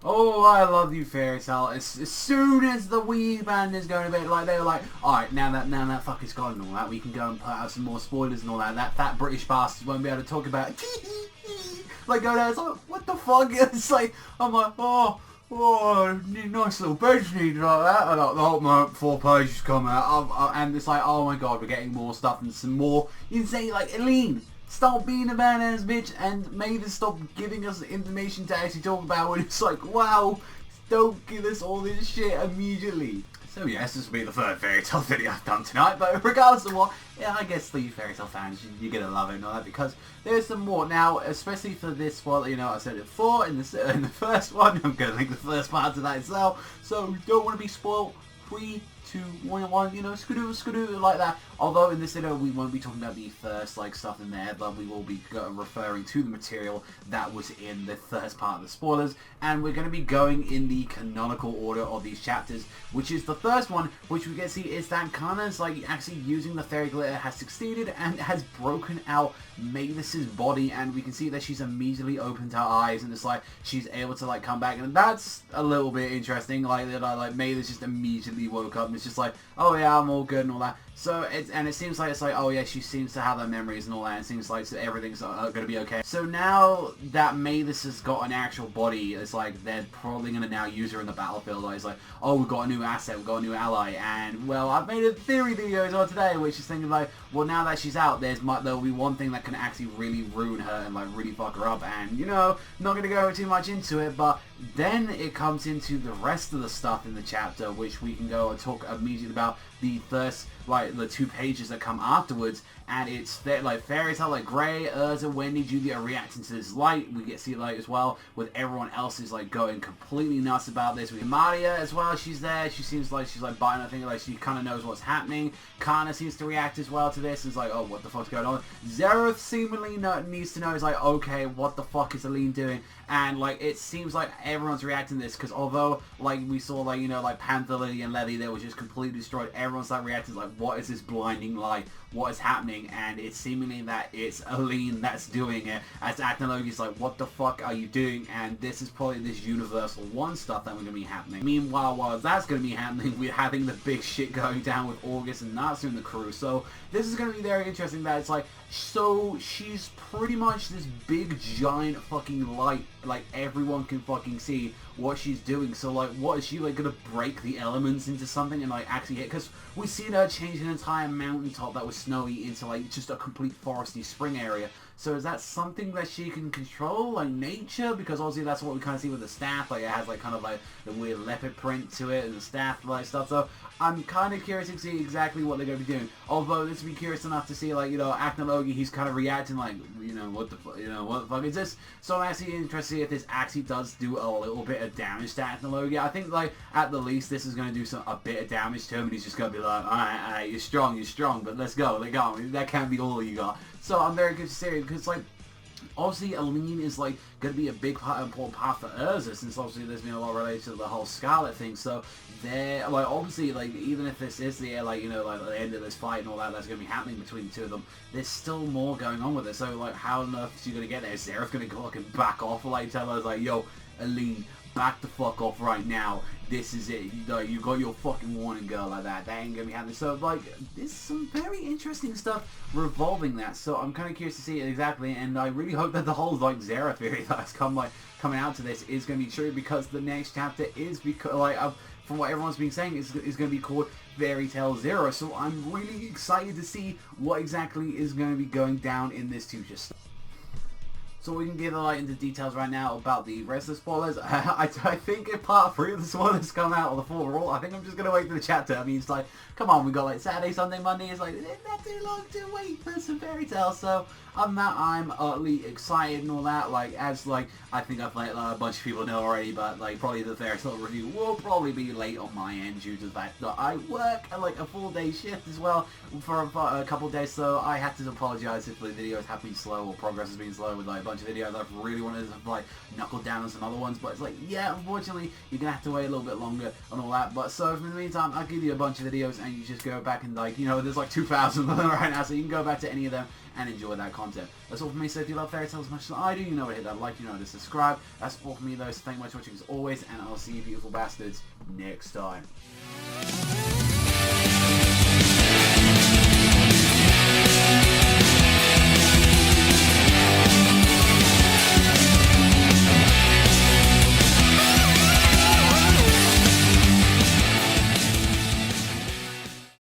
oh, I love you, Fairy Tail. As soon as the Wii band is going to be like, they were like, alright, now that fuck is gone and all that, we can go and put out some more spoilers and all that. That fat British bastard won't be able to talk about it. Like, go there, it's like, what the fuck? It's like, I'm like, oh, nice little page needed like that. And like, oh no, 4 pages come out. And it's like, oh my god, we're getting more stuff and some more. You can say, like, Eileen, stop being a badass bitch and maybe stop giving us information to actually talk about when it's like, wow, don't give us all this shit immediately. So yes, this will be the third Fairy Tail video I've done tonight, but regardless of what, yeah, I guess the Fairy Tail fans, you're gonna love it and all that, because there's some more. Now, especially for this one, you know, I said it before, in the first one, I'm gonna link the first part to that itself, so don't want to be spoiled. 3, 2, 1, you know, skadoo, like that. Although in this video we won't be talking about the first like stuff in there, but we will be referring to the material that was in the first part of the spoilers, and we're going to be going in the canonical order of these chapters, which is the first one, which we can see is that Kana's like actually using the fairy glitter has succeeded and has broken out Mavis's body, and we can see that she's immediately opened her eyes and it's like she's able to like come back, and that's a little bit interesting. Like that, like Mavis just immediately woke up and it's just like, oh yeah, I'm all good and all that. So it seems like it's like, oh yeah, she seems to have her memories and all that. It seems like everything's going to be okay. So now that Mavis has got an actual body, it's like they're probably going to now use her in the battlefield. Like, it's like, oh, we've got a new asset, we've got a new ally, and well, I've made a theory video as well today, which is thinking like, well, now that she's out, there'll be one thing that can actually really ruin her and like really fuck her up. And you know, not going to go too much into it, but then it comes into the rest of the stuff in the chapter, which we can go and talk immediately about. The first, like, the 2 pages that come afterwards, and it's like Fairy Tail, like Gray, Urza, Wendy, Julia are reacting to this light. We get to see it like as well, with everyone else is like going completely nuts about this. With Maria as well, she's there. She seems like she's like biting her finger, like she kind of knows what's happening. Kana seems to react as well to this. It's like, oh, what the fuck's going on? Zereth seemingly needs to know. Is like, okay, what the fuck is Eileen doing? And like it seems like everyone's reacting to this, because although like we saw like, you know, like Panther, Lily and Letty, they were just completely destroyed, everyone's like reacting like, what is this blinding light, what is happening? And it's seemingly that it's Eileen that's doing it, as Acnologi's like, what the fuck are you doing? And this is probably this Universal 1 stuff that we're going to be happening. Meanwhile, while that's going to be happening, we're having the big shit going down with August and Natsu and the crew. So this is going to be very interesting, that it's like, so she's pretty much this big giant fucking light, like everyone can fucking see what she's doing. So like, what is she like gonna break the elements into something and like actually hit? Because we've seen her change an entire mountaintop that was snowy into like just a complete foresty spring area. So is that something that she can control, like nature? Because obviously that's what we kind of see with the staff, like it has like kind of like the weird leopard print to it and the staff like stuff. So I'm kind of curious to see exactly what they're going to be doing. Although this would be curious enough to see, like, you know, Acnologi, he's kind of reacting like, you know, what the fuck is this? So I'm actually interested to see if this actually does do a little bit of damage to Acnologi. I think like at the least this is going to do a bit of damage to him, and he's just going to be like, alright, you're strong, but let's go, that can't be all you got. So I'm very good to see it, because like, obviously Eileen is like going to be a big important part for Urza, since obviously there's been a lot related to the whole Scarlet thing. So they're like, obviously, like even if this is the like, you know, like the end of this fight and all that that's going to be happening between the two of them, there's still more going on with it. So like, how on earth is she going to get there? Is Zereth going to go and back off, or like tell her like, yo, Eileen, back the fuck off right now. This is it. You got your fucking warning, girl, like that. That ain't gonna be happening. So, like, there's some very interesting stuff revolving that. So, I'm kind of curious to see it exactly, and I really hope that the whole, like, Zera theory that's coming out to this is gonna be true, because the next chapter is, because, like, from what everyone's been saying, is gonna be called Fairy Tail Zero. So, I'm really excited to see what exactly is gonna be going down in this future stuff. So we can get into details right now about the rest of the spoilers. I think if part 3 of the spoilers come out, or the 4 overall, I think I'm just going to wait for the chapter. I mean, it's like, come on, we got like Saturday, Sunday, Monday. It's like, it's not too long to wait for some Fairy Tail. So I'm utterly excited and all that. Like, as like, I think I've let a bunch of people know already, but like probably the Fairy Tail review will probably be late on my end due to the fact that I work like a full day shift as well for a couple of days. So I have to apologize if the videos have been slow or progress has been slow with like a bunch bunch of videos. I've really wanted to like knuckle down on some other ones, but it's like, yeah, unfortunately, you're gonna have to wait a little bit longer and all that. But so in the meantime, I'll give you a bunch of videos, and you just go back and like, you know, there's like 2,000 of them right now, so you can go back to any of them and enjoy that content. That's all for me. So if you love fairy tales as much as I do, you know to hit that like, you know to subscribe. That's all for me though. So thank you much for watching as always, and I'll see you beautiful bastards next time.